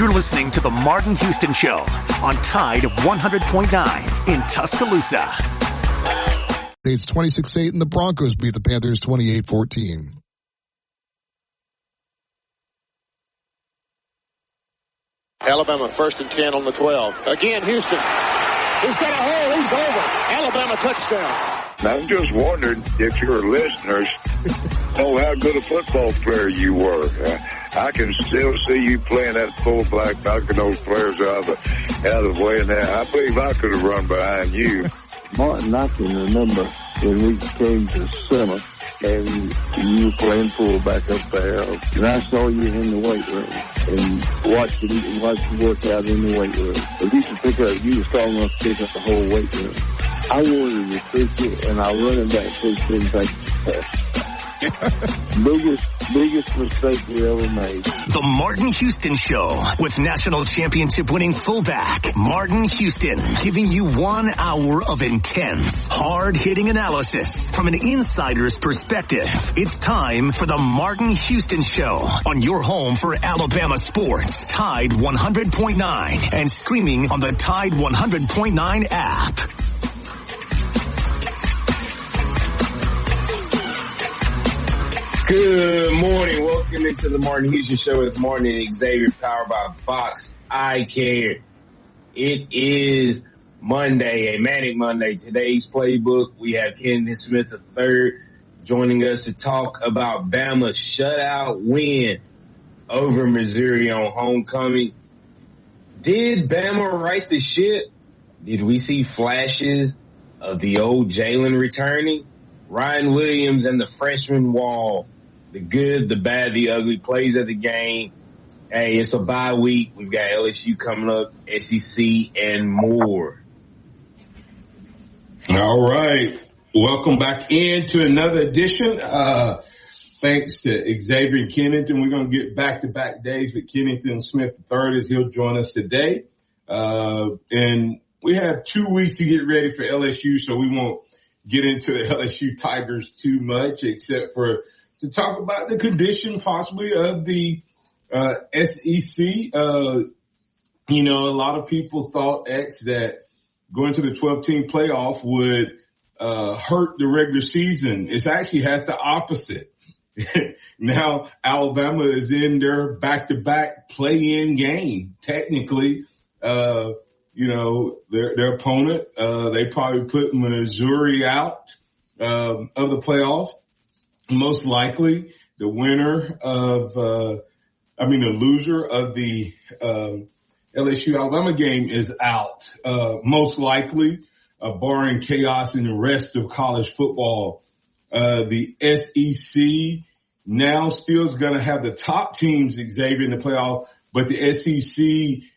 You're listening to The Martin Houston Show on Tide 100.9 in Tuscaloosa. It's 26-8, and the Broncos beat the Panthers 28-14. Alabama 1st and 10 on the 12. Again, Houston. He's got a hole. He's over. Alabama touchdown. I'm just wondering if your listeners know how good a football player you were. I can still see you playing that fullback, knocking those players out of the way. And I believe I could have run behind you. Martin, I can remember when we came to summer and you were playing fullback up there, and I saw you in the weight room and watched you work out in the weight room. If you could pick up, you were strong enough to pick up the whole weight room. I wanted to recruit you, and our running back coach didn't think biggest mistake we ever made. The Martin Houston Show with national championship winning fullback Martin Houston, giving you 1 hour of intense, hard-hitting analysis from an insider's perspective. It's time for the Martin Houston Show on your home for Alabama sports, Tide 100.9, and streaming on the Tide 100.9 app. Good morning. Welcome into the Martin Houston Show with Martin and Xavier, powered by Fox Eye Care. It is Monday, a manic Monday. Today's playbook, we have Kenneth Smith III joining us to talk about Bama's shutout win over Missouri on homecoming. Did Bama right the ship? Did we see flashes of the old Jalen returning? Ryan Williams and the freshman wall. The good, the bad, the ugly plays of the game. Hey, it's a bye week. We've got LSU coming up, SEC, and more. All right. Welcome back into another edition. Thanks to Xavier and Kenneth, and we're going to get back-to-back days with Kenneth and Smith III as he'll join us today. And we have 2 weeks to get ready for LSU, so we won't get into the LSU Tigers too much, except for to talk about the condition possibly of the SEC. A lot of people thought that going to the 12-team playoff would hurt the regular season. It's actually had the opposite. Now Alabama is in their back-to-back play-in game. Technically, their opponent, they probably put Missouri out of the playoff. Most likely the loser of the LSU Alabama game is out. Most likely, barring chaos in the rest of college football. The SEC now still is going to have the top teams, Xavier, in the playoff, but the SEC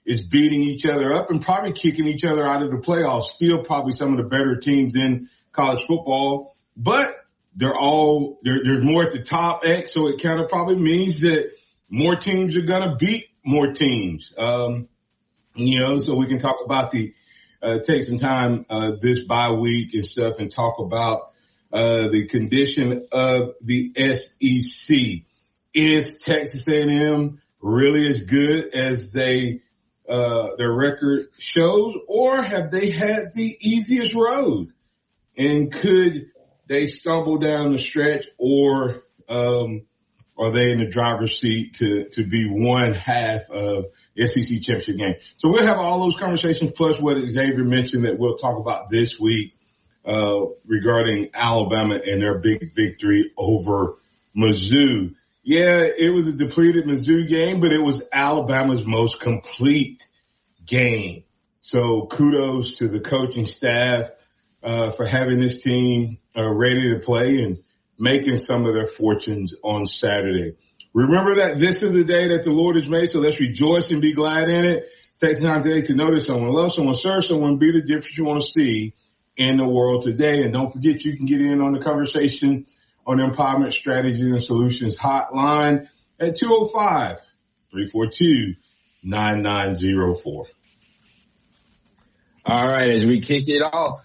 is beating each other up and probably kicking each other out of the playoffs. Still probably some of the better teams in college football, but there's more at the top, X, so it kind of probably means that more teams are going to beat more teams. So we can talk about take some time this bye week and stuff and talk about the condition of the SEC. Is Texas A&M really as good as their record shows, or have they had the easiest road? And could they stumble down the stretch, or are they in the driver's seat to be one half of the SEC championship game? So we'll have all those conversations, plus what Xavier mentioned that we'll talk about this week regarding Alabama and their big victory over Mizzou. Yeah, it was a depleted Mizzou game, but it was Alabama's most complete game. So kudos to the coaching staff for having this team ready to play and making some of their fortunes on Saturday. Remember that this is the day that the Lord has made, so let's rejoice and be glad in it. Take time today to notice someone, love someone, serve someone, be the difference you want to see in the world today. And don't forget, you can get in on the conversation on the Empowerment Strategies and Solutions hotline at 205-342-9904. All right, as we kick it off,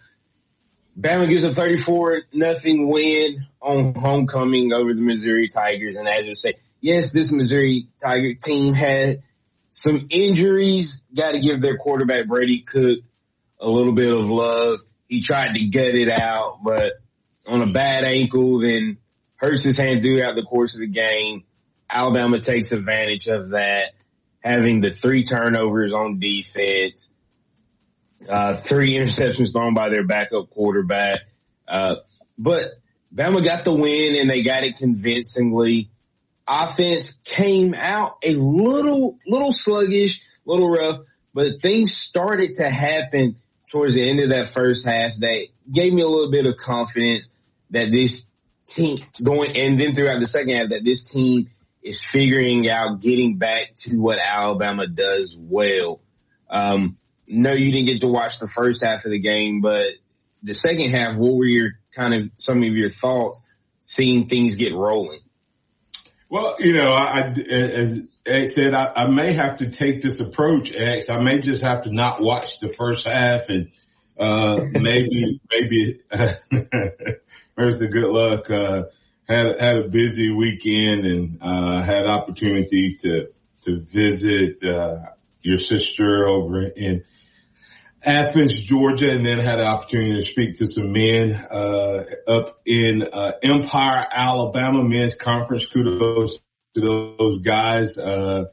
Bama gets a 34-0 win on homecoming over the Missouri Tigers. And as I say, yes, this Missouri Tiger team had some injuries. Got to give their quarterback Brady Cook a little bit of love. He tried to gut it out, but on a bad ankle, then hurts his hand throughout the course of the game. Alabama takes advantage of that, having the 3 turnovers on defense, 3 interceptions thrown by their backup quarterback. But Bama got the win, and they got it convincingly. Offense came out a little sluggish, little rough, but things started to happen towards the end of that first half that gave me a little bit of confidence that this team and then throughout the second half, that this team is figuring out getting back to what Alabama does well. No, you didn't get to watch the first half of the game, but the second half, what were some of your thoughts seeing things get rolling? Well, as X said, I may have to take this approach, X. I may just have to not watch the first half and maybe where's the good luck? Had a busy weekend and had opportunity to visit your sister over in Athens, Georgia, and then had an opportunity to speak to some men up in Empire, Alabama, men's conference. Kudos to those guys. I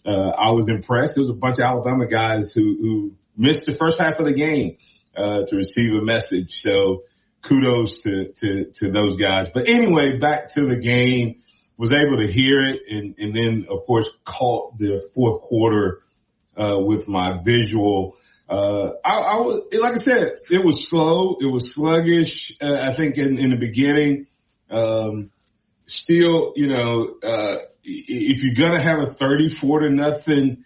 was impressed. There was a bunch of Alabama guys who missed the first half of the game to receive a message. So kudos to those guys. But anyway, back to the game. Was able to hear it and then, of course, caught the fourth quarter with my visual. I was, like I said, it was slow. It was sluggish. I think in the beginning, still, if you're going to have a 34-0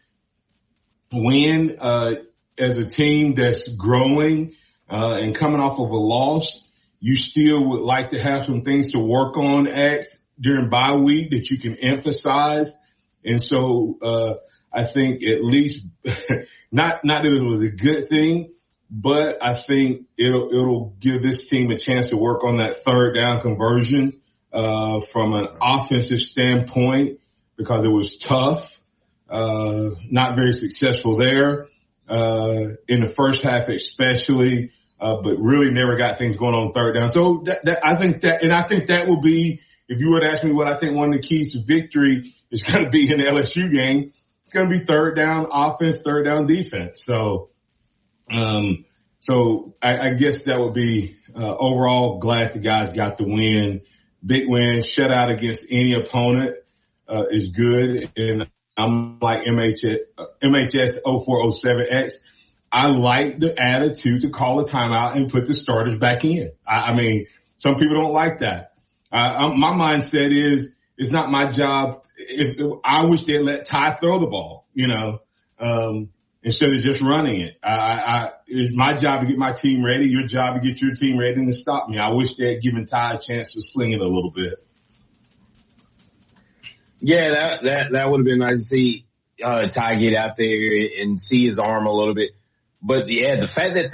win, as a team that's growing, and coming off of a loss, you still would like to have some things to work on during bye week that you can emphasize. And so, I think at least not that it was a good thing, but I think it'll give this team a chance to work on that third down conversion, from an offensive standpoint, because it was tough, not very successful there, in the first half especially, but really never got things going on third down. So I think that will be, if you were to ask me what I think one of the keys to victory is going to be in the LSU game, it's going to be third down offense, third down defense. So, I guess that would be, overall glad the guys got the win. Big win, shutout against any opponent, is good. And I'm like MHS 0407X. I like the attitude to call a timeout and put the starters back in. I mean, some people don't like that. My mindset is, it's not my job. I wish they'd let Ty throw the ball, instead of just running it. It's my job to get my team ready. Your job to get your team ready and to stop me. I wish they had given Ty a chance to sling it a little bit. Yeah, that would have been nice to see Ty get out there and see his arm a little bit. But the fact that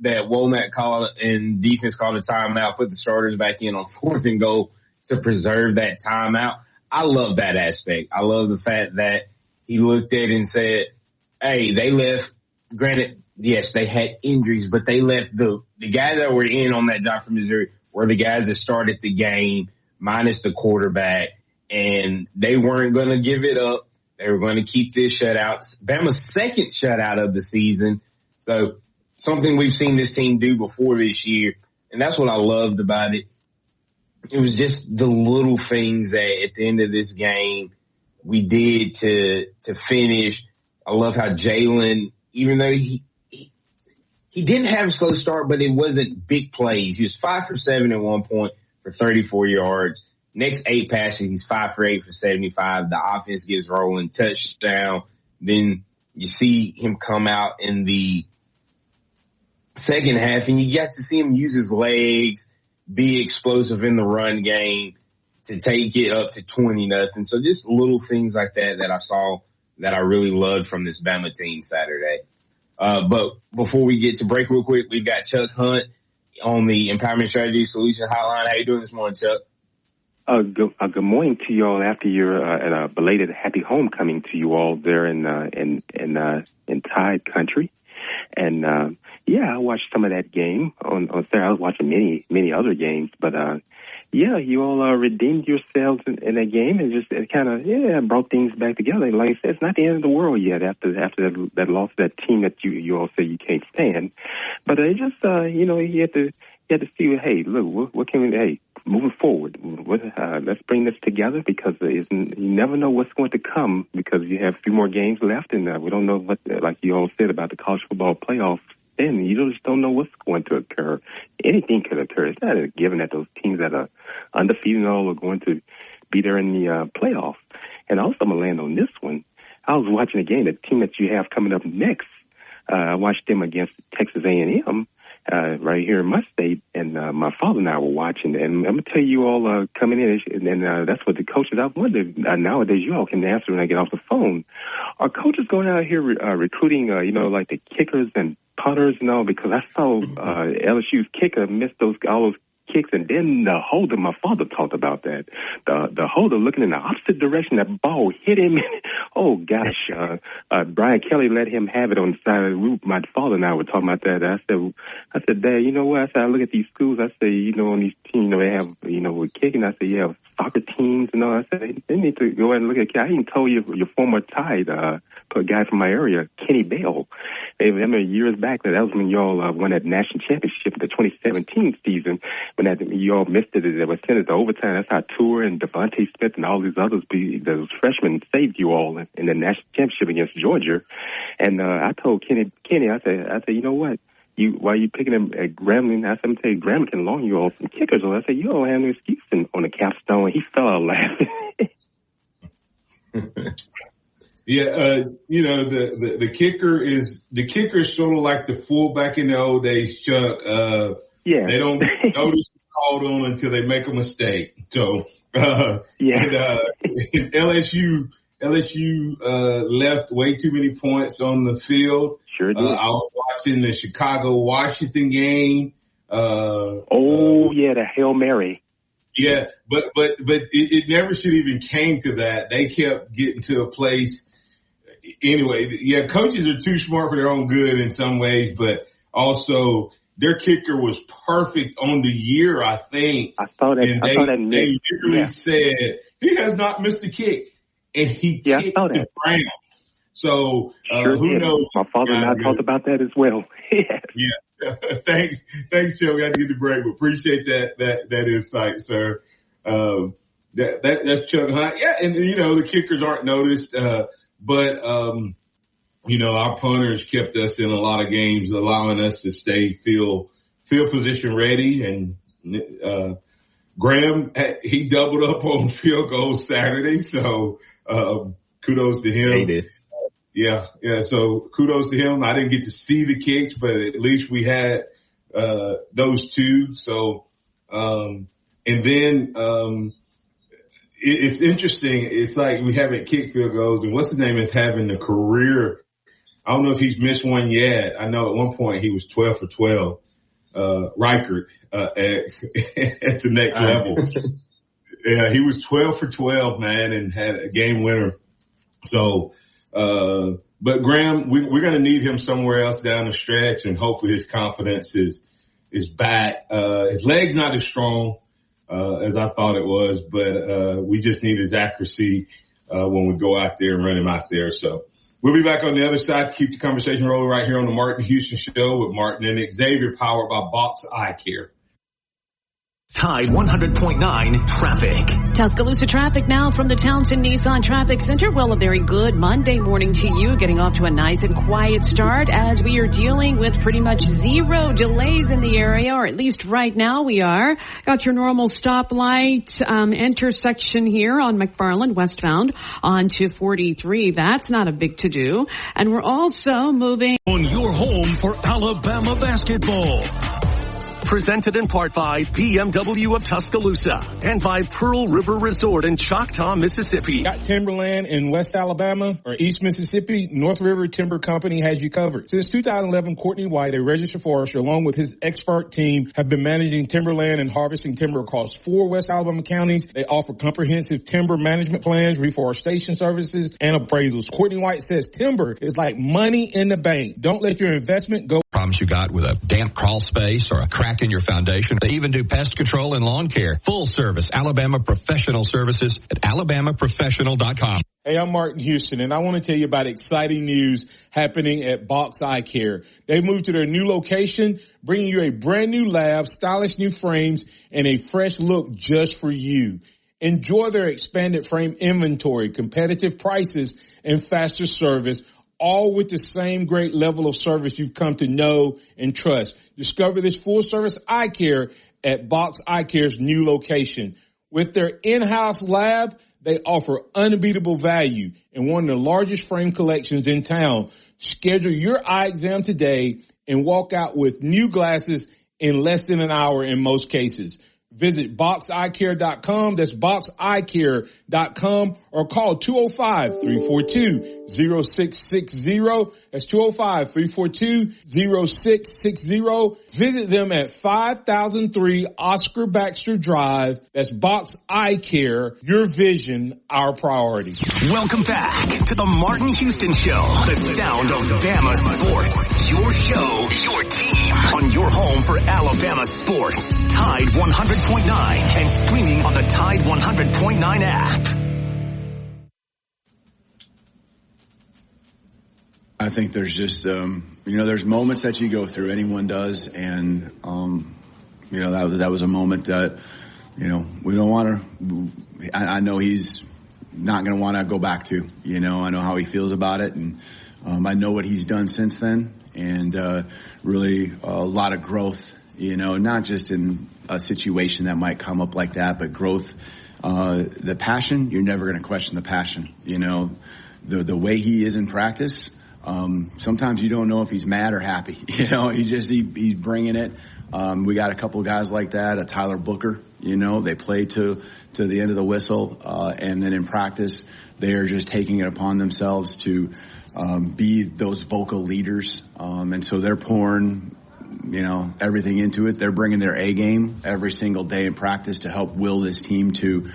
that Womack called and defense called a timeout, put the starters back in on 4th and goal to preserve that timeout. I love that aspect. I love the fact that he looked at it and said, hey, they left, granted, yes, they had injuries, but they left the guys that were in on that drive from Missouri were the guys that started the game, minus the quarterback, and they weren't going to give it up. They were going to keep this shutout. Bama's second shutout of the season. So something we've seen this team do before this year, and that's what I loved about it. It was just the little things that at the end of this game we did to finish. I love how Jalen, even though he didn't have a slow start, but it wasn't big plays. He was 5 for 7 at one point for 34 yards. Next 8 passes, he's 5 for 8 for 75. The offense gets rolling, touchdown. Then you see him come out in the second half, and you get to see him use his legs, be explosive in the run game to take it up to 20-0. So just little things like that I saw that I really loved from this Bama team Saturday. But before we get to break real quick, we've got Chuck Hunt on the Empowerment Strategy Solution Hotline. How you doing this morning, Chuck? Good morning to you all after your and a belated happy homecoming to you all there in Tide country. And I watched some of that game on Saturday. I was watching many other games, but you all redeemed yourselves in that game and just kind of brought things back together. Like I said, it's not the end of the world yet after that loss to that team that you all say you can't stand. But it just you have to see. Hey, look, what can we? Moving forward, let's bring this together because you never know what's going to come because you have a few more games left and we don't know what, like you all said about the college football playoffs, and you just don't know what's going to occur. Anything could occur. It's not a given that those teams that are undefeated and all are going to be there in the playoffs. And also, I'm going to land on this one. I was watching a game, the team that you have coming up next. I watched them against Texas A&M. Right here in my state, and my father and I were watching, and I'm going to tell you all coming in, and that's what the coaches, I wonder, nowadays you all can answer when I get off the phone. Are coaches going out here recruiting, like the kickers and punters and all, because I saw LSU's kicker miss all those kicks, and then the holder, my father talked about that. The holder looking in the opposite direction, that ball hit him. Oh gosh, Brian Kelly let him have it on the side of the roof. My father and I were talking about that. I said, Dad, you know what? I said, I look at these schools. I say, on these teams, they have, with kicking. I said, yeah, soccer teams and all. I said, they need to go ahead and look at. I even told you your former Tide, a guy from my area, Kenny Bell. I remember years back that was when y'all won that national championship in the 2017 season. When you all missed it, it was sent it to overtime. That's how Tour and Devontae Smith and all these others, those freshmen, saved you all in the national championship against Georgia. And I told Kenny, I said, you know what? Why are you picking him at Grambling? I said, I'm telling you, Grambling can loan you all some kickers. I said, you don't have no excuse on the capstone. He fell out laughing. Yeah, the kicker is sort of like the fullback in the old days, Chuck. They don't notice the called on until they make a mistake. So, and LSU left way too many points on the field. Sure did. I was watching the Chicago-Washington game. The Hail Mary. Yeah, but it never should even came to that. They kept getting to a place. Anyway, yeah, coaches are too smart for their own good in some ways, but also their kicker was perfect on the year, I think. I saw that. And they literally said, he has not missed a kick. And he kicked the ground. So, who knows? My father and I talked about that as well. Yeah. Thanks, Joe. We got to get the break, but appreciate that insight, sir. That's Chuck Hunt. Yeah, and the kickers aren't noticed, but our punters kept us in a lot of games, allowing us to stay field position ready. And Graham, he doubled up on field goals Saturday, so kudos to him. He did. Yeah. So kudos to him. I didn't get to see the kicks, but at least we had those two. So and then it's interesting. It's like we haven't kicked field goals, and what's his name is having a career. I don't know if he's missed one yet. I know at one point he was 12 for 12. Reichert at the next level. Yeah, he was 12 for 12, man, and had a game winner. So, but Graham, we're going to need him somewhere else down the stretch, and hopefully his confidence is back. His leg's not as strong as I thought it was, but we just need his accuracy when we go out there and run him out there. So we'll be back on the other side to keep the conversation rolling right here on the Martin Houston Show with Martin and Xavier, powered by Box Eye Care. Tide 100.9 traffic. Tuscaloosa traffic now from the Townsend Nissan Traffic Center. Well, a very good Monday morning to you, getting off to a nice and quiet start as we are dealing with pretty much zero delays in the area, or at least right now we are. Got your normal stoplight intersection here on McFarland westbound onto 43. That's not a big to-do. And we're also moving on your home for Alabama basketball. Presented in part by BMW of Tuscaloosa and by Pearl River Resort in Choctaw, Mississippi. Got timberland in West Alabama or East Mississippi? North River Timber Company has you covered. Since 2011, Courtney White, a registered forester, along with his expert team, have been managing timberland and harvesting timber across 4 West Alabama counties. They offer comprehensive timber management plans, reforestation services, and appraisals. Courtney White says timber is like money in the bank. Don't let your investment go. Problems you got with a damp crawl space or a crack in your foundation. They even do pest control and lawn care. Full service Alabama Professional Services at alabamaprofessional.com. Hey, I'm Martin Houston, and I want to tell you about exciting news happening at Box Eye Care. They've moved to their new location, bringing you a brand new lab, stylish new frames, and a fresh look just for you. Enjoy their expanded frame inventory, competitive prices, and faster service, all with the same great level of service you've come to know and trust. Discover this full-service eye care at Box Eye Care's new location. With their in-house lab, they offer unbeatable value and one of the largest frame collections in town. Schedule your eye exam today and walk out with new glasses in less than an hour in most cases. Visit boxeyecare.com. That's boxeyecare.com, or call 205-342-0660. That's 205-342-0660. Visit them at 5003 Oscar Baxter Drive. That's Box Eye Care. Your vision, our priority. Welcome back to the Martin Houston Show, the sound of Bama sports. Your show, your team, on your home for Alabama sports. Tide 100.9 and streaming on the Tide 100.9 app. I think there's just, there's moments that you go through. Anyone does. And, that was a moment that, we don't want to, I know he's not going to want to go back to, I know how he feels about it. And I know what he's done since then. And really a lot of growth, not just in a situation that might come up like that, but growth. The passion, you're never going to question the passion. The way he is in practice, sometimes you don't know if he's mad or happy. He's bringing it. We got a couple of guys like that, a Tyler Booker, they play to the end of the whistle. And then in practice, they are just taking it upon themselves to be those vocal leaders. And so they're pouring, everything into it. They're bringing their A game every single day in practice to help will this team to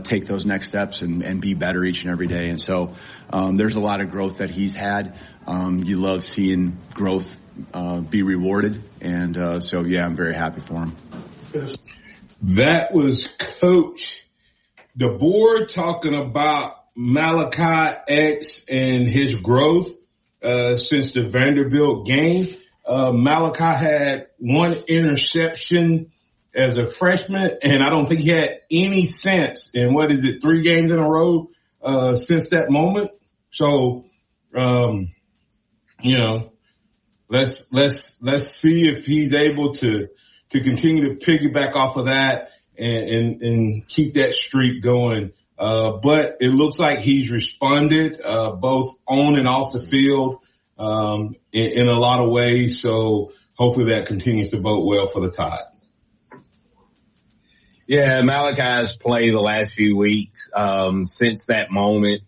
take those next steps and be better each and every day. And so there's a lot of growth that he's had. You love seeing growth be rewarded. And I'm very happy for him. That was Coach DeBoer talking about Malachi X and his growth since the Vanderbilt game. Malachi had one interception as a freshman, and I don't think he had any sense in 3 games in a row since that moment. So, let's see if he's able to continue to piggyback off of that and keep that streak going. But it looks like he's responded both on and off the field in a lot of ways. So hopefully that continues to bode well for the Tide. Yeah, Malachi's played the last few weeks. Since that moment,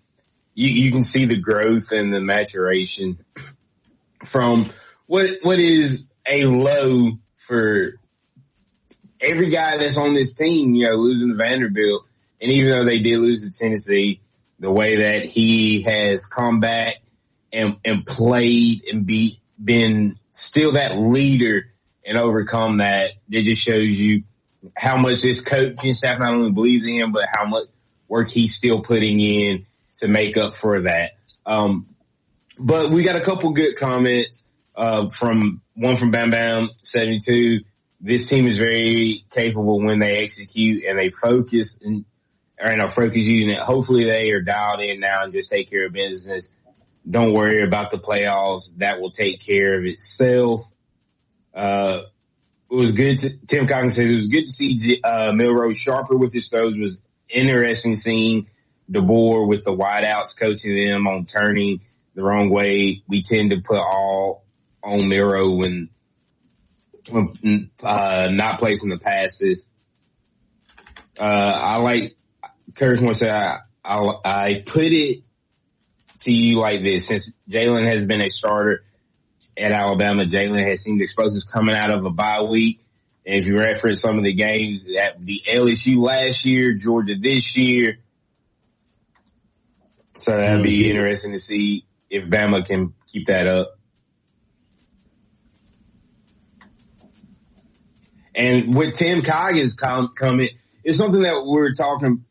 you can see the growth and the maturation from what is a low for every guy that's on this team, losing to Vanderbilt. And even though they did lose to Tennessee, the way that he has come back and played and been still that leader and overcome that, it just shows you how much this coaching staff not only believes in him, but how much work he's still putting in to make up for that. But we got a couple good comments from Bam Bam 72. This team is very capable when they execute and they focus and our focus unit. Hopefully they are dialed in now and just take care of business. Don't worry about the playoffs. That will take care of itself. It was good Tim Coggins says it was good to see Milrose sharper with his throws. It was interesting seeing DeBoer with the wideouts coaching them on turning the wrong way. We tend to put all on Milrose when not placing the passes. I like Curtis wants to say I put it to you like this. Since Jalen has been a starter at Alabama, Jalen has seen the explosives coming out of a bye week. And if you reference some of the games at the LSU last year, Georgia this year, so that'd be interesting to see if Bama can keep that up. And with Tim Coggins coming, it's something that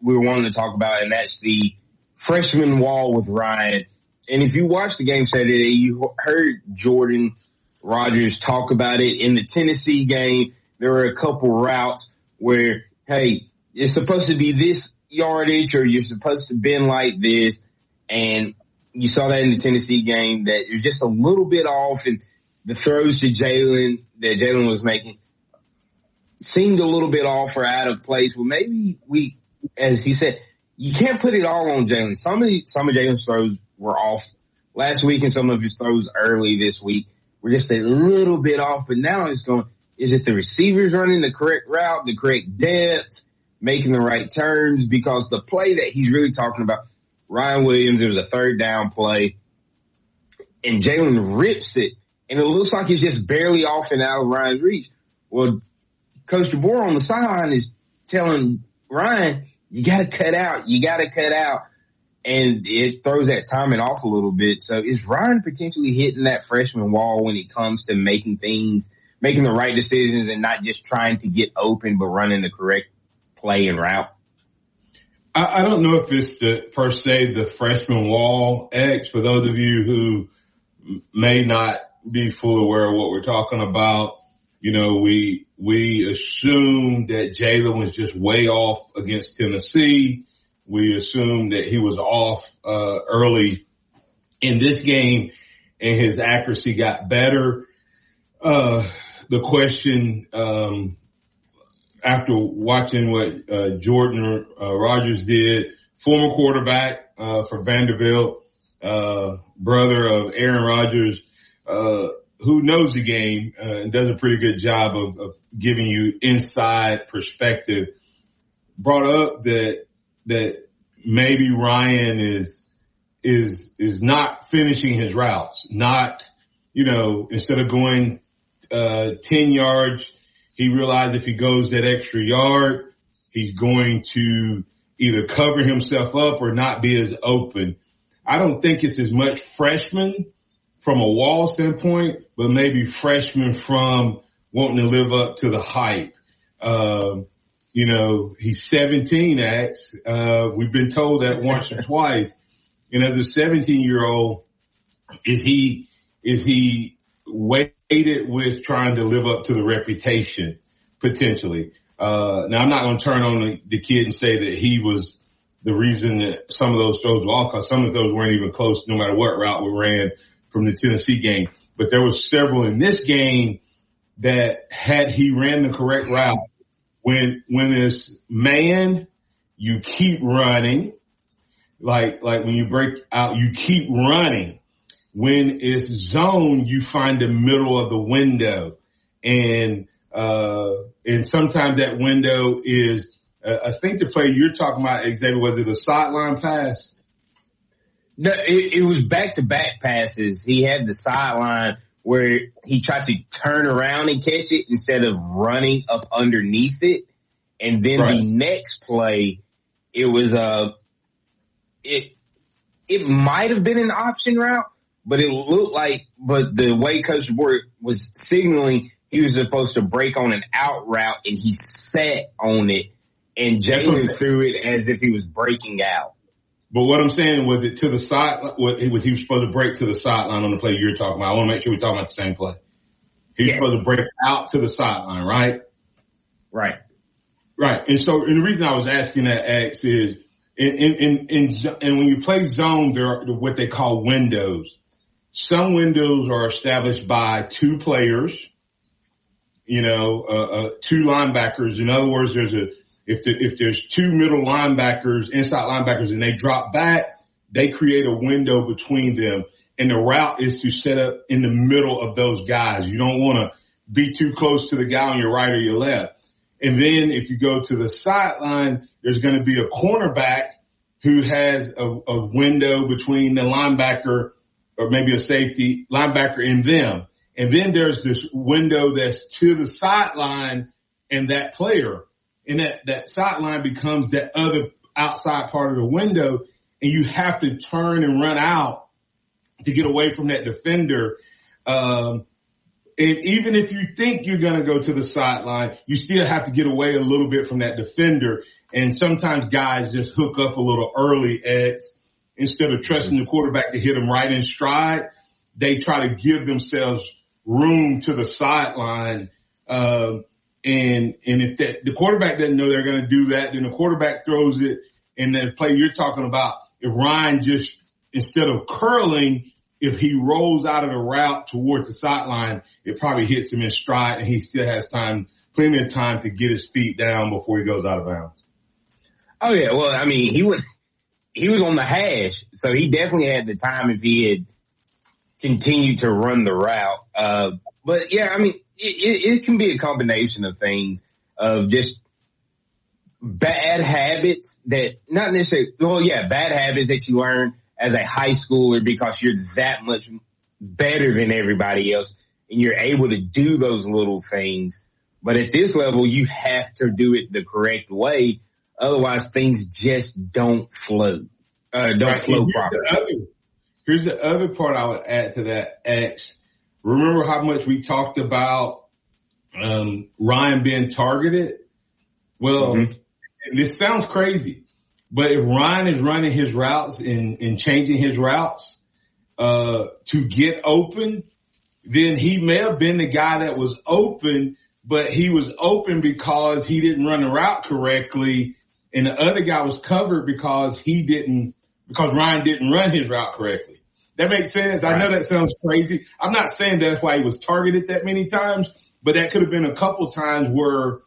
we were wanting to talk about, and that's the freshman wall with Ryan. And if you watched the game Saturday, you heard Jordan Rodgers talk about it. In the Tennessee game, there were a couple routes where, hey, it's supposed to be this yardage or you're supposed to bend like this. And you saw that in the Tennessee game that it was just a little bit off, and the throws to Jalen that Jalen was making seemed a little bit off or out of place. Well, maybe we, as he said, you can't put it all on Jalen. Some of Jalen's throws were off last week, and some of his throws early this week were just a little bit off. But now it's going, is it the receivers running the correct route, the correct depth, making the right turns? Because the play that he's really talking about, Ryan Williams, it was a third down play, and Jalen rips it, and it looks like it's just barely off and out of Ryan's reach. Well, Coach DeBoer on the sideline is telling Ryan, you got to cut out. You got to cut out. And it throws that timing off a little bit. So is Ryan potentially hitting that freshman wall when it comes to making the right decisions and not just trying to get open, but running the correct play and route? I don't know if it's per se the freshman wall, X, for those of you who may not be fully aware of what we're talking about. You know, we assumed that Jalen was just way off against Tennessee. We assumed that he was off early in this game and his accuracy got better. The question after watching what Jordan Rodgers did, former quarterback for Vanderbilt, brother of Aaron Rodgers, who knows the game and does a pretty good job of giving you inside perspective, brought up that maybe Ryan is not finishing his routes, not, you know, instead of going 10 yards, he realized if he goes that extra yard, he's going to either cover himself up or not be as open. I don't think it's as much freshman from a wall standpoint, but maybe freshman from wanting to live up to the hype. You know, he's 17, X. We've been told that once or twice. And as a 17-year-old, is he weighted with trying to live up to the reputation potentially? Now I'm not going to turn on the kid and say that he was the reason that some of those throws were off, because some of those weren't even close no matter what route we ran from the Tennessee game. But there were several in this game that had he ran the correct route, when it's man, you keep running. Like when you break out, you keep running. When it's zone, you find the middle of the window. And sometimes that window is, I think the play you're talking about, Xavier, was it a sideline pass? No, it was back-to-back passes. He had the sideline where he tried to turn around and catch it instead of running up underneath it. And then The next play, it was it might have been an option route, but it looked like, but the way Coach DeBoer was signaling, he was supposed to break on an out route, and he sat on it, and Jalen threw it as if he was breaking out. But what I'm saying, was it to the side? Was he supposed to break to the sideline on the play you're talking about? I want to make sure we're talking about the same play. He was supposed to break out to the sideline, right? Right. Right. And so, and the reason I was asking that, X, is and when you play zone, there are what they call windows. Some windows are established by two players, you know, two linebackers. In other words, if there's two middle linebackers, inside linebackers, and they drop back, they create a window between them. And the route is to set up in the middle of those guys. You don't want to be too close to the guy on your right or your left. And then if you go to the sideline, there's going to be a cornerback who has a window between the linebacker or maybe a safety linebacker and them. And then there's this window that's to the sideline and that player. And that sideline becomes that other outside part of the window. And you have to turn and run out to get away from that defender. And even if you think you're going to go to the sideline, you still have to get away a little bit from that defender. And sometimes guys just hook up a little early instead of trusting the quarterback to hit them right in stride. They try to give themselves room to the sideline. And if the quarterback doesn't know they're going to do that, then the quarterback throws it. And the play you're talking about, if Ryan just, instead of curling, if he rolls out of the route towards the sideline, it probably hits him in stride and he still has plenty of time to get his feet down before he goes out of bounds. Oh yeah. Well, I mean, he was on the hash, so he definitely had the time if he had continued to run the route. But yeah, I mean, it can be a combination of things of just bad habits that not necessarily, bad habits that you learn as a high schooler because you're that much better than everybody else and you're able to do those little things. But at this level, you have to do it the correct way. Otherwise, things just don't flow. Flow properly. Here's the other part I would add to that, X. Remember how much we talked about Ryan being targeted? Well, This sounds crazy, but if Ryan is running his routes and changing his routes to get open, then he may have been the guy that was open, but he was open because he didn't run the route correctly, and the other guy was covered because Ryan didn't run his route correctly. That makes sense. Right. I know that sounds crazy. I'm not saying that's why he was targeted that many times, but that could have been a couple times where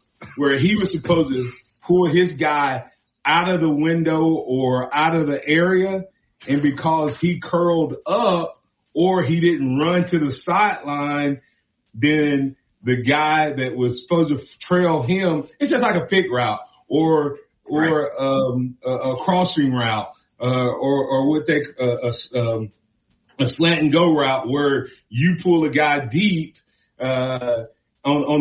he was supposed to pull his guy out of the window or out of the area, and because he curled up or he didn't run to the sideline, then the guy that was supposed to trail him, it's just like a pick route or a crossing route, or what they a slant and go route where you pull a guy deep on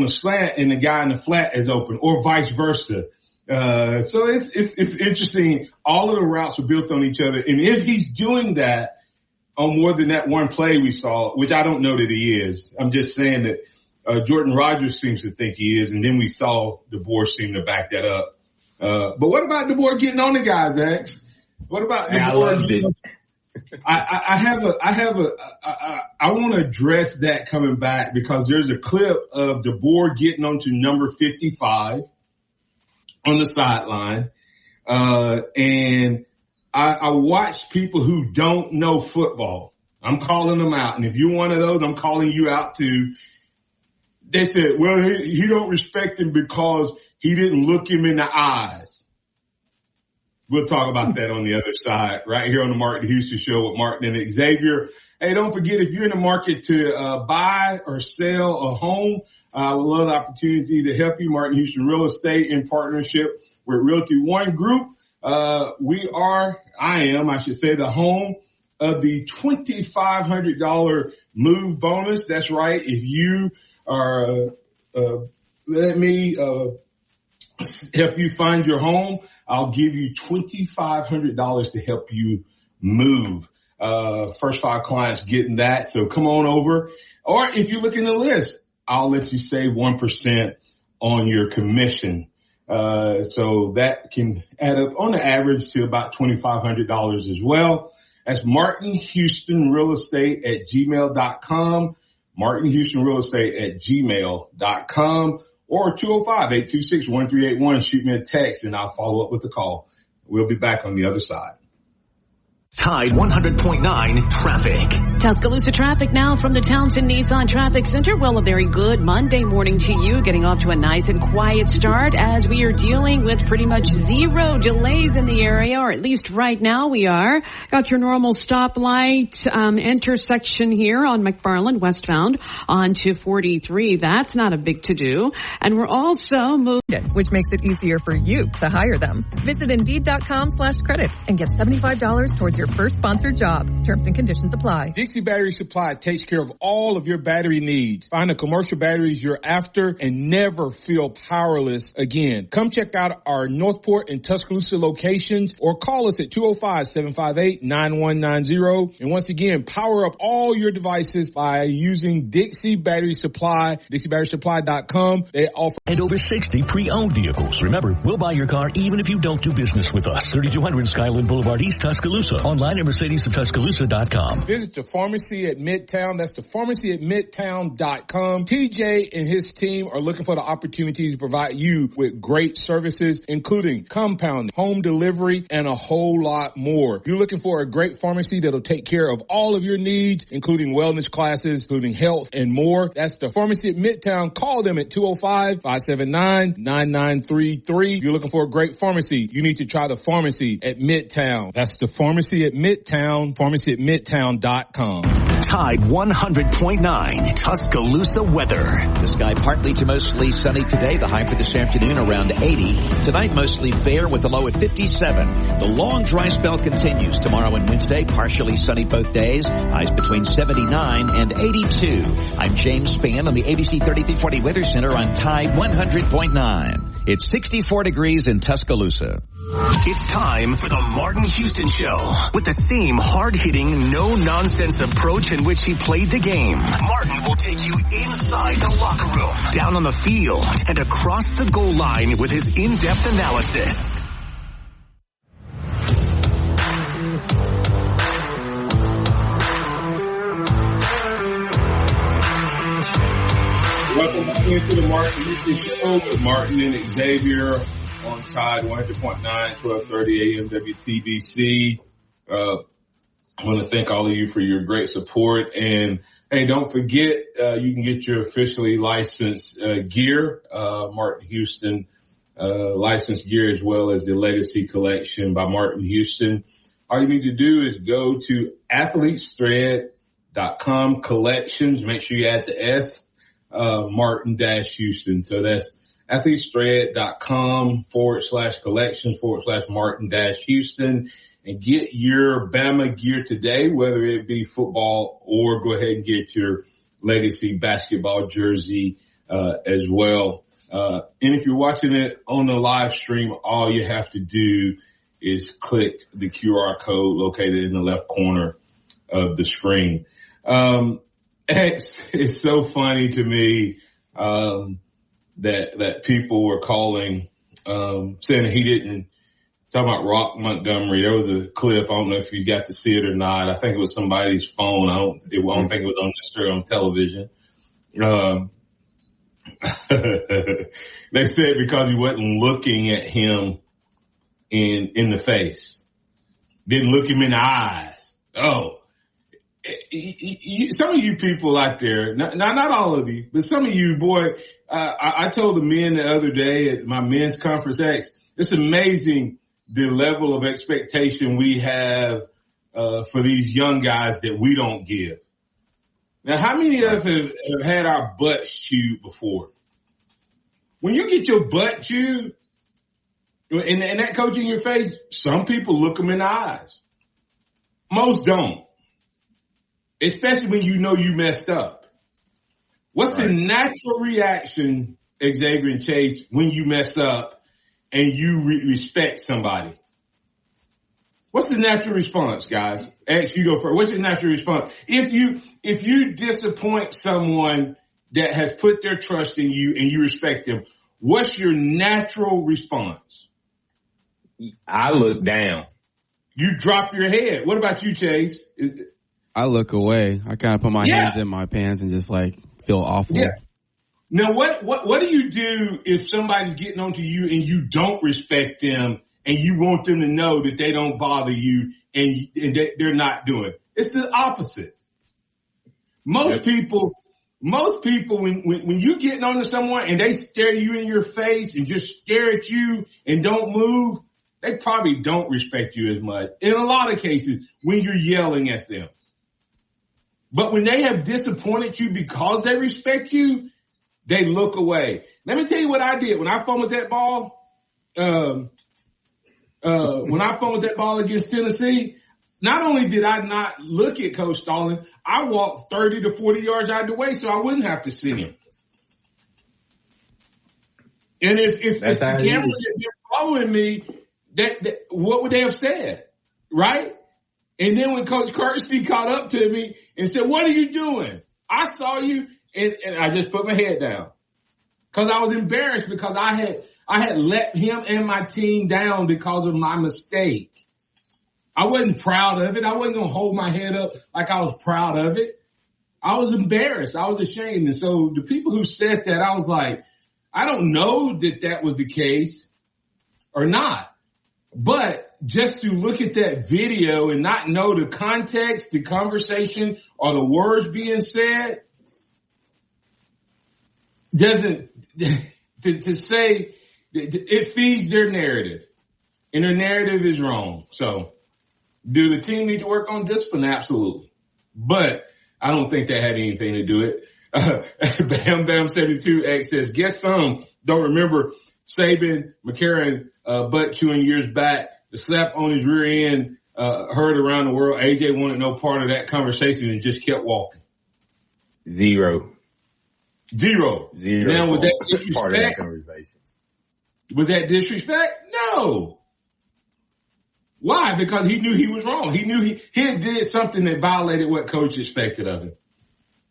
the slant and the guy in the flat is open, or vice versa. So it's interesting. All of the routes are built on each other, and if he's doing that on more than that one play we saw, which I don't know that he is, I'm just saying that Jordan Rodgers seems to think he is, and then we saw DeBoer seem to back that up. But what about DeBoer getting on the guys, X? What about DeBoer? I want to address that coming back because there's a clip of DeBoer getting onto number 55 on the sideline. And I watch people who don't know football. I'm calling them out. And if you're one of those, I'm calling you out too. They said, well, he don't respect him because he didn't look him in the eyes. We'll talk about that on the other side, right here on the Martin Houston Show with Martin and Xavier. Hey, don't forget, if you're in the market to buy or sell a home, I would love the opportunity to help you. Martin Houston Real Estate, in partnership with Realty One Group. I should say, the home of the $2,500 move bonus. That's right. If you are, let me help you find your home, I'll give you $2,500 to help you move. First 5 clients getting that. So come on over. Or if you look in the list, I'll let you save 1% on your commission. So that can add up on the average to about $2,500 as well. That's Martin Houston Real Estate at gmail.com. Martin Houston Real Estate at gmail.com. Or 205-826-1381. Shoot me a text and I'll follow up with the call. We'll be back on the other side. Tide 100.9 traffic. Tuscaloosa traffic now from the Townsend Nissan Traffic Center. Well, a very good Monday morning to you, getting off to a nice and quiet start as we are dealing with pretty much zero delays in the area, or at least right now we are. Got your normal stoplight intersection here on McFarland westbound onto 43. That's not a big to-do. And we're also moving, which makes it easier for you to hire them. Visit Indeed.com/credit and get $75 towards your first sponsored job. Terms and conditions apply. Dixie Battery Supply takes care of all of your battery needs. Find the commercial batteries you're after and never feel powerless again. Come check out our Northport and Tuscaloosa locations or call us at 205-758-9190. And once again, power up all your devices by using Dixie Battery Supply, DixieBatterySupply.com. They offer and over 60 pre-owned vehicles. Remember, we'll buy your car even if you don't do business with us. 3200 Skyland Boulevard, East Tuscaloosa. Online at MercedesofTuscaloosa.com. Visit the pharmacy at Midtown. That's the pharmacy at Midtown.com. TJ and his team are looking for the opportunity to provide you with great services, including compounding, home delivery, and a whole lot more. If you're looking for a great pharmacy that'll take care of all of your needs, including wellness classes, including health and more, that's the pharmacy at Midtown. Call them at 205-579-9933. If you're looking for a great pharmacy, you need to try the pharmacy at Midtown. That's the pharmacy at Midtown, pharmacy at Midtown.com. Tide 100.9 Tuscaloosa weather. The sky partly to mostly sunny today. The high for this afternoon around 80. Tonight mostly fair with the low at 57. The long dry spell continues tomorrow and Wednesday. Partially sunny both days. Highs between 79 and 82. I'm James Spann on the ABC 3340 Weather Center on Tide 100.9. It's 64 degrees in Tuscaloosa. It's time for the Martin Houston Show. With the same hard-hitting, no-nonsense approach in which he played the game, Martin will take you inside the locker room, down on the field, and across the goal line with his in-depth analysis. Welcome back into the Martin Houston Show with Martin and Xavier on Tide 100.9, 1230 AM WTBC. I want to thank all of you for your great support. And, hey, don't forget, you can get your officially licensed gear, Martin Houston licensed gear, as well as the Legacy Collection by Martin Houston. All you need to do is go to athletesthread.com collections. Make sure you add the S, Martin-Houston. So that's athletesthread.com/collections/Martin-Houston, and get your Bama gear today, whether it be football or go ahead and get your Legacy basketball jersey as well. And if you're watching it on the live stream, all you have to do is click the QR code located in the left corner of the screen. It's so funny to me that people were calling, saying that he didn't, talking about Rock Montgomery. There was a clip. I don't know if you got to see it or not. I think it was somebody's phone. I don't think it was on necessarily on television. They said because he wasn't looking at him in the face, didn't look him in the eyes. Oh, some of you people out there, not all of you, but some of you, boy, I told the men the other day at my men's conference X, it's amazing the level of expectation we have for these young guys that we don't give. Now, how many of us have had our butts chewed before? When you get your butt chewed, and that coach in your face, some people look them in the eyes. Most don't. Especially when you know you messed up. What's the natural reaction, Xavier and Chase, when you mess up and you respect somebody? What's the natural response, guys? X, you go first. What's the natural response? If you disappoint someone that has put their trust in you and you respect them, what's your natural response? I look down. You drop your head. What about you, Chase? I look away. I kind of put my hands in my pants and just like feel awful. Yeah. Now, what do you do if somebody's getting onto you and you don't respect them and you want them to know that they don't bother you and they're not doing it? It's the opposite. Most people, when you getting on to someone and they stare you in your face and just stare at you and don't move, they probably don't respect you as much. In a lot of cases, when you're yelling at them. But when they have disappointed you because they respect you, they look away. Let me tell you what I did when I fumbled that ball. When I fumbled that ball against Tennessee, not only did I not look at Coach Stallings, I walked 30 to 40 yards out of the way so I wouldn't have to see him. And if the cameras had been following me, that what would they have said, right? And then when Coach Kersey caught up to me and said, "What are you doing? I saw you," and I just put my head down because I was embarrassed because I had let him and my team down because of my mistake. I wasn't proud of it. I wasn't going to hold my head up like I was proud of it. I was embarrassed. I was ashamed. And so the people who said that, I was like, I don't know that was the case or not. But just to look at that video and not know the context, the conversation, or the words being said doesn't, to say, it feeds their narrative. And their narrative is wrong. So, do the team need to work on discipline? Absolutely. But I don't think that had anything to do it. Bam Bam 72X says, guess some don't remember Saban, McCarron, butt chewing years back. The slap on his rear end, heard around the world. AJ wanted no part of that conversation and just kept walking. Zero. Now, was that disrespect? Part of that conversation. Was that disrespect? No. Why? Because he knew he was wrong. He knew he did something that violated what coach expected of him.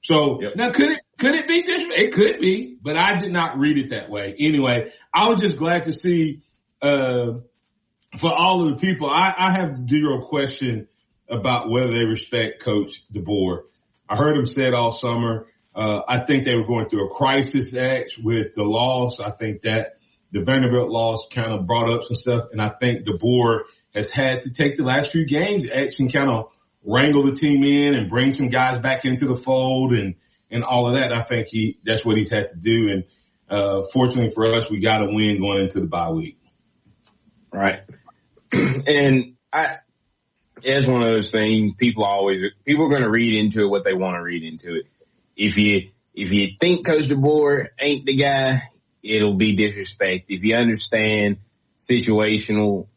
So Now could it be disrespect? It could be, but I did not read it that way. Anyway, I was just glad to see, for all of the people, I have zero question about whether they respect Coach DeBoer. I heard him say it all summer. I think they were going through a crisis act with the loss. I think that the Vanderbilt loss kind of brought up some stuff, and I think DeBoer has had to take the last few games and kind of wrangle the team in and bring some guys back into the fold and all of that. I think that's what he's had to do. And, fortunately for us, we got a win going into the bye week. Right. And it's one of those things people are going to read into it what they want to read into it. If you think Coach DeBoer ain't the guy, it'll be disrespect. If you understand situational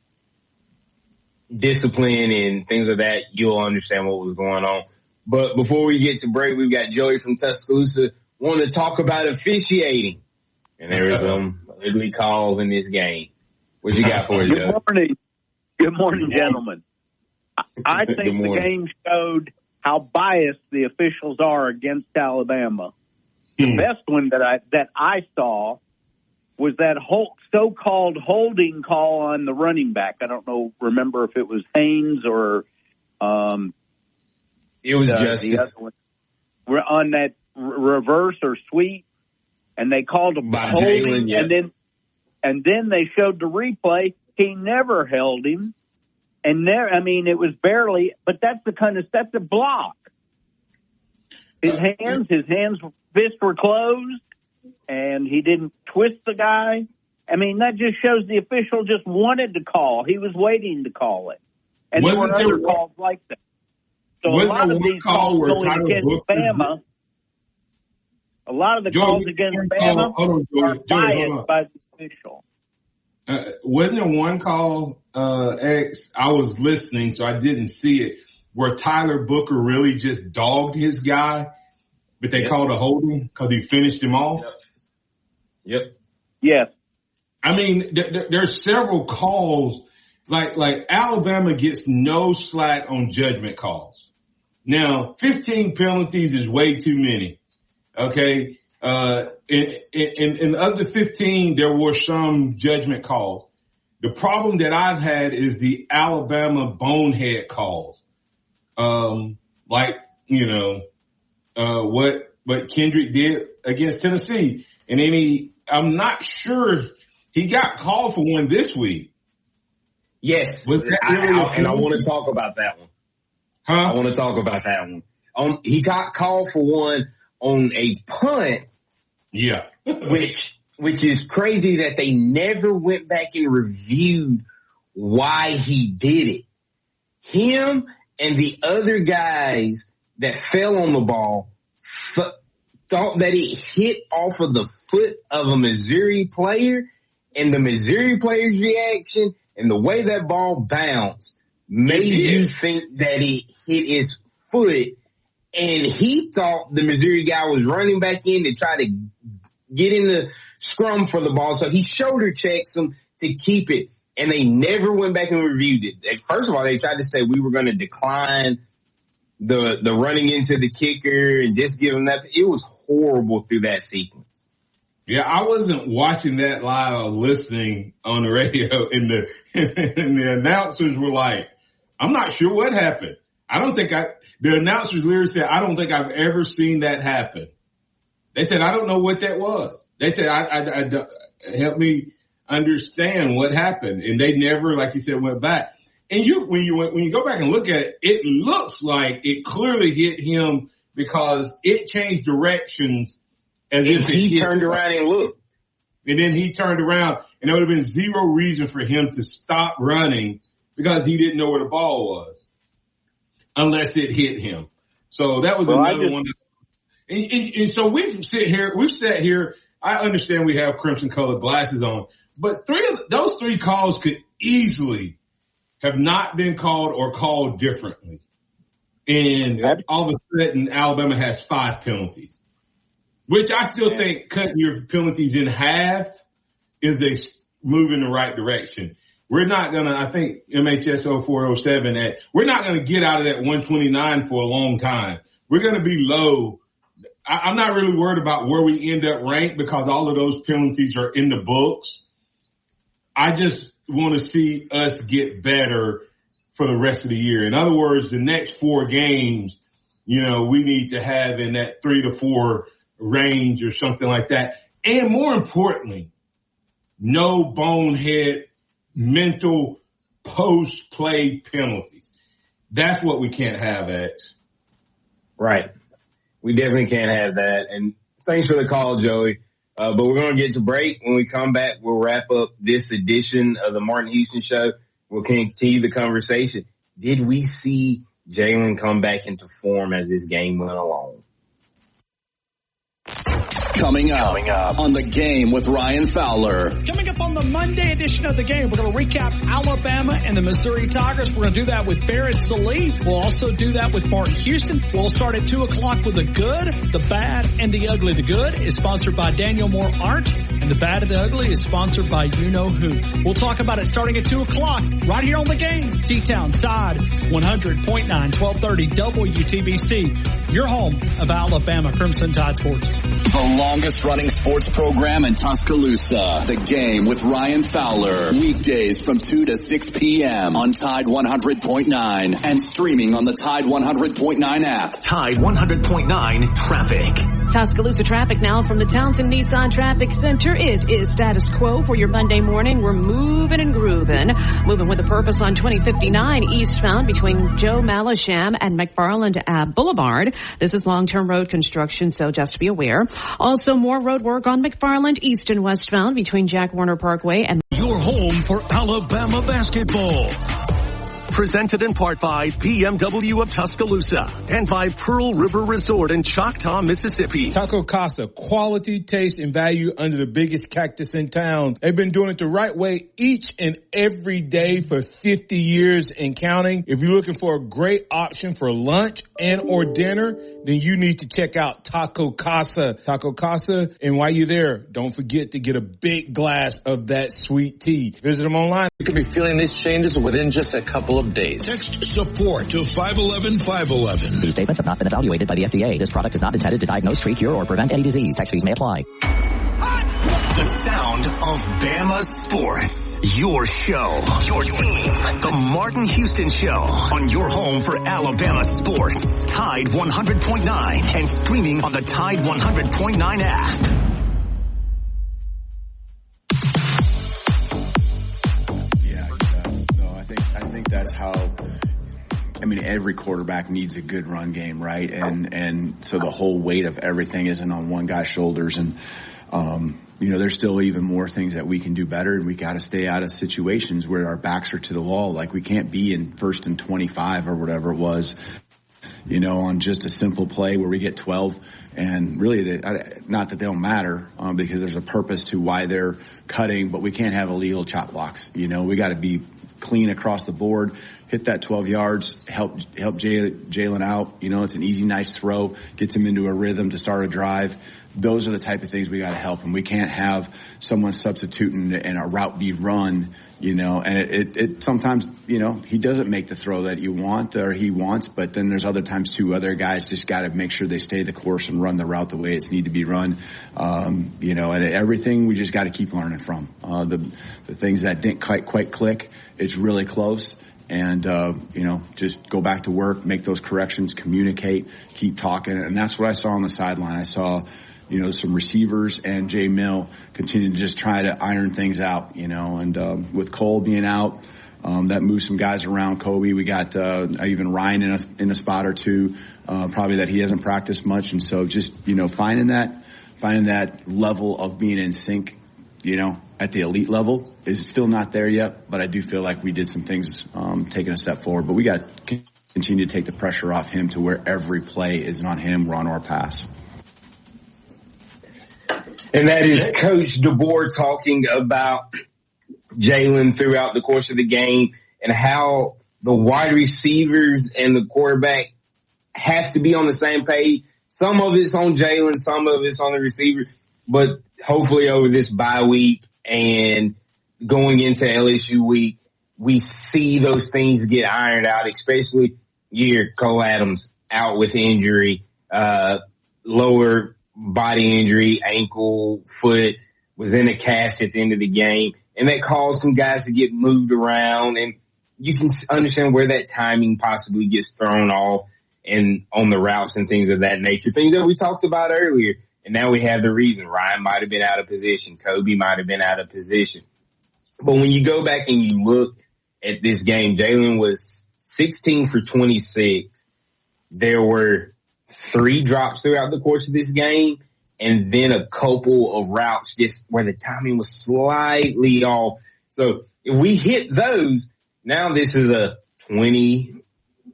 discipline and things like that, you'll understand what was going on. But before we get to break, we've got Joey from Tuscaloosa wanting to talk about officiating. And there was some ugly calls in this game. What you got for us, Joe? Good morning, gentlemen. I think the game showed how biased the officials are against Alabama. The best one that I saw was that so-called holding call on the running back. I don't remember if it was Haynes or it was Justice. The other one. We're on that reverse or sweep, and they called him by holding, Jalen, and then they showed the replay. He never held him, and it was barely. But that's a block. His fists were closed. And he didn't twist the guy. That just shows the official just wanted to call. He was waiting to call it. And there were other calls like that. So a lot of these calls going against Bama, a lot of the calls against Bama are biased by the official. Wasn't there one call, X? I was listening, so I didn't see it, where Tyler Booker really just dogged his guy, but they called a holding because he finished him off? Yep. Yes. There's several calls, like Alabama gets no slack on judgment calls. Now, 15 penalties is way too many. Okay. In of the 15, there were some judgment calls. The problem that I've had is the Alabama bonehead calls. What Kendrick did against Tennessee. And then I'm not sure he got called for one this week. Yes. Was that really I want to talk about that one. Huh? I want to talk about that one. He got called for one on a punt. Yeah. which is crazy that they never went back and reviewed why he did it. Him and the other guys that fell on the ball thought that it hit off of the foot of a Missouri player, and the Missouri player's reaction and the way that ball bounced made you think that it hit his foot, and he thought the Missouri guy was running back in to try to get in the scrum for the ball, so he shoulder checks him to keep it, and they never went back and reviewed it. First of all, they tried to say we were going to decline the running into the kicker and just give him that. It was horrible through that sequence. Yeah, I wasn't watching that live or listening on the radio, and the announcers were like, I'm not sure what happened. The announcers literally said, I don't think I've ever seen that happen. They said, I don't know what that was. They said, help me understand what happened. And they never, like you said, went back. And when you go back and look at it, it looks like it clearly hit him because it changed directions as if he turned around and looked. And then he turned around, and there would have been zero reason for him to stop running because he didn't know where the ball was unless it hit him. So that was another one. And so we've sat here. I understand we have crimson colored glasses on, but those three calls could easily have not been called or called differently. And all of a sudden, Alabama has 5 penalties, which I still think cutting your penalties in half is a move in the right direction. We're not going to, I think MHS 0407, we're not going to get out of that 129 for a long time. We're going to be low. I'm not really worried about where we end up ranked because all of those penalties are in the books. I just want to see us get better for the rest of the year. In other words, the next 4 games, we need to have in that 3 to 4 range or something like that. And more importantly, no bonehead mental post-play penalties. That's what we can't have, X. Right. We definitely can't have that. And thanks for the call, Joey. But we're going to get to break. When we come back, we'll wrap up this edition of the Martin Houston Show. We'll continue the conversation. Did we see Jalen come back into form as this game went along? Coming up on The Game with Ryan Fowler. Coming up on the Monday edition of The Game, we're going to recap Alabama and the Missouri Tigers. We're going to do that with Barrett Sallee. We'll also do that with Martin Houston. We'll start at 2 o'clock with the good, the bad, and the ugly. The good is sponsored by Daniel Moore Art, and the bad and the ugly is sponsored by You Know Who. We'll talk about it starting at 2 o'clock right here on The Game. T-Town Tide 100.9, 1230 WTBC. Your home of Alabama Crimson Tide Sports. The longest running sports program in Tuscaloosa. The Game with Ryan Fowler. Weekdays from 2 to 6 p.m. on Tide 100.9 and streaming on the Tide 100.9 app. Tide 100.9 Traffic. Tuscaloosa traffic now from the Townsend Nissan Traffic Center. It is status quo for your Monday morning. We're moving and grooving. Moving with a purpose on 2059 eastbound between Joe Malisham and McFarland Boulevard. This is long-term road construction, so just be aware. Also, more road work on McFarland east and westbound between Jack Warner Parkway and your home for Alabama basketball. Presented in part by BMW of Tuscaloosa and by Pearl River Resort in Choctaw, Mississippi. Taco Casa, quality, taste, and value under the biggest cactus in town. They've been doing it the right way each and every day for 50 years and counting. If you're looking for a great option for lunch and or dinner, then you need to check out Taco Casa. Taco Casa, and while you're there, don't forget to get a big glass of that sweet tea. Visit them online. You could be feeling these changes within just a couple of days. Text support to 511-511. These statements have not been evaluated by the FDA. This product is not intended to diagnose, treat, cure, or prevent any disease. Tax fees may apply. The sound of Bama sports. Your show, your team. The Martin Houston Show on your home for Alabama sports. Tide 100.9 and streaming on the Tide 100.9 app. I think that's how. mean, every quarterback needs a good run game, right? And so the whole weight of everything isn't on one guy's shoulders. And, there's still even more things that we can do better, and we got to stay out of situations where our backs are to the wall. Like, we can't be in 1st and 25 or whatever it was, on just a simple play where we get 12. And really, not that they don't matter, because there's a purpose to why they're cutting, but we can't have illegal chop blocks. We got to be clean across the board, hit that 12 yards, help Jalen out. It's an easy, nice throw, gets him into a rhythm to start a drive. Those are the type of things we got to help him. We can't have someone substituting and a route be run, and it sometimes, he doesn't make the throw that you want or he wants, but then there's other times too, other guys just got to make sure they stay the course and run the route the way it's need to be run. And everything we just got to keep learning from. The things that didn't quite click, it's really close. And, just go back to work, make those corrections, communicate, keep talking. And that's what I saw on the sideline. I saw, some receivers and Jay Mill continue to just try to iron things out, and with Cole being out, that moves some guys around. Kobe, we got even Ryan in a spot or two, probably that he hasn't practiced much. And so just, finding that level of being in sync, at the elite level is still not there yet, but I do feel like we did some things taking a step forward. But we got to continue to take the pressure off him to where every play is on him, run or pass. And that is Coach DeBoer talking about Jalen throughout the course of the game and how the wide receivers and the quarterback have to be on the same page. Some of it's on Jalen, some of it's on the receiver, but hopefully over this bye week and going into LSU week, we see those things get ironed out, especially Cole Adams out with injury, lower body injury, ankle, foot, was in a cast at the end of the game. And that caused some guys to get moved around. And you can understand where that timing possibly gets thrown off and on the routes and things of that nature, things that we talked about earlier. And now we have the reason. Ryan might have been out of position. Kobe might have been out of position. But when you go back and you look at this game, Jalen was 16 for 26. There were 3 drops throughout the course of this game, and then a couple of routes just where the timing was slightly off. So if we hit those, now this is a 20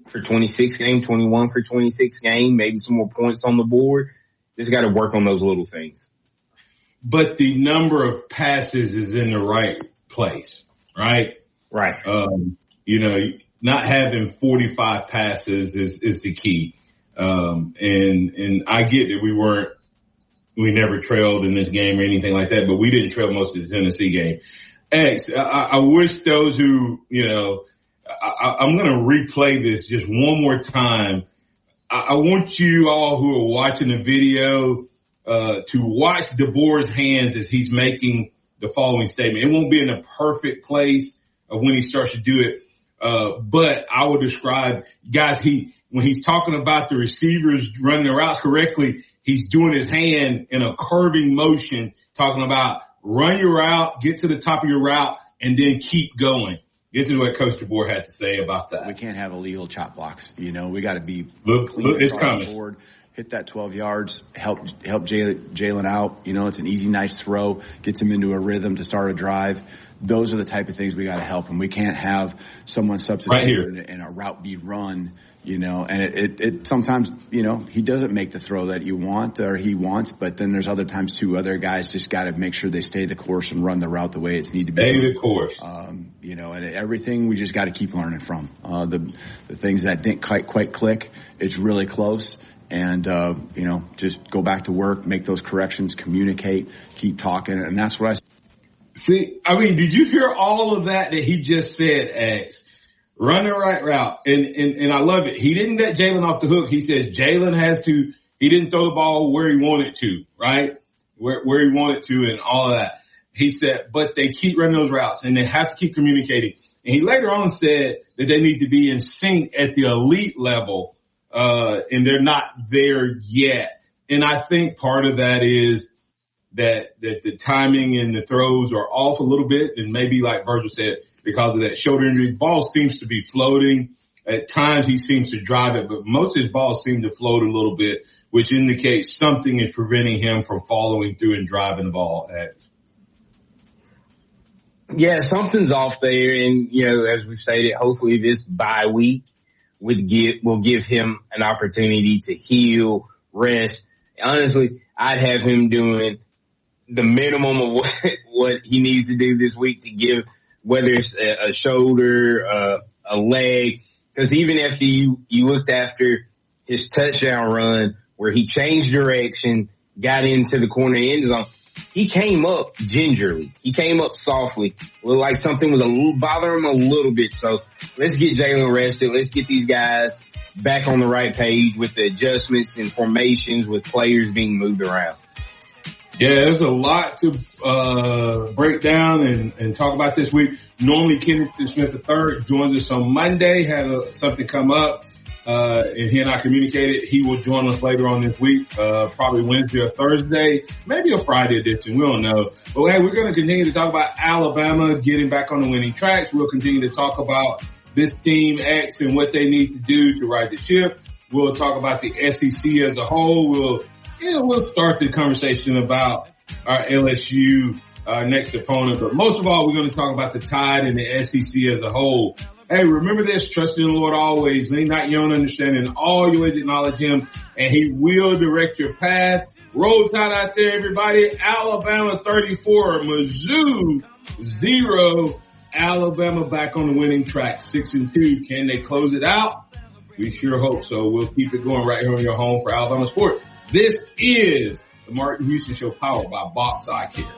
for 26 game, 21 for 26 game, maybe some more points on the board. Just got to work on those little things. But the number of passes is in the right place, right? Right. Not having 45 passes is the key. And I get that we never trailed in this game or anything like that, but we didn't trail most of the Tennessee game. I wish those who, I'm going to replay this just one more time. I want you all who are watching the video, to watch DeBoer's hands as he's making the following statement. It won't be in a perfect place of when he starts to do it. But I would describe, guys, when he's talking about the receivers running the routes correctly, he's doing his hand in a curving motion, talking about run your route, get to the top of your route, and then keep going. This is what Coach DeBoer had to say about that. We can't have illegal chop blocks. We got to be clean it's coming. The board, hit that 12 yards, help Jalen out. It's an easy, nice throw, gets him into a rhythm to start a drive. Those are the type of things we got to help him. We can't have someone substitute and a route be run, and it sometimes, he doesn't make the throw that you want or he wants, but then there's other times too, other guys just got to make sure they stay the course and run the route the way it's need to be. Stay the course. And everything we just got to keep learning from. The things that didn't quite click, it's really close. And, just go back to work, make those corrections, communicate, keep talking. And that's what I see. I mean, did you hear all of that he just said, X? Run the right route. And I love it. He didn't let Jalen off the hook. He says Jalen he didn't throw the ball where he wanted to, right? Where he wanted to and all of that. He said, but they keep running those routes and they have to keep communicating. And he later on said that they need to be in sync at the elite level. And they're not there yet. And I think part of that is that the timing and the throws are off a little bit. And maybe like Virgil said, because of that shoulder injury, the ball seems to be floating. At times he seems to drive it, but most of his balls seem to float a little bit, which indicates something is preventing him from following through and driving the ball at. Yeah, something's off there. And, as we stated, hopefully this bye week will give him an opportunity to heal, rest. Honestly, I'd have him doing the minimum of what he needs to do this week to give, whether it's a shoulder, a leg. Because even after you looked after his touchdown run where he changed direction, got into the corner end zone, he came up gingerly. He came up softly. Looked like something was bothering him a little bit. So let's get Jalen rested. Let's get these guys back on the right page with the adjustments and formations with players being moved around. Yeah, there's a lot to break down and talk about this week. Normally, Kenneth Smith III joins us on Monday. Had something come up, and he and I communicated. He will join us later on this week, probably Wednesday or Thursday, maybe a Friday edition. We don't know. But hey, we're going to continue to talk about Alabama getting back on the winning tracks. We'll continue to talk about this Team X and what they need to do to right the ship. We'll talk about the SEC as a whole. We'll start the conversation about our LSU next opponent. But most of all, we're going to talk about the Tide and the SEC as a whole. Hey, remember this, trust in the Lord always. Lean not your own understanding. All your ways acknowledge him, and he will direct your path. Roll Tide out there, everybody. Alabama 34, Mizzou 0. Alabama back on the winning track, 6-2. Can they close it out? We sure hope so. We'll keep it going right here on your home for Alabama Sports. This is the Martin Houston Show, powered by Box Eye Care.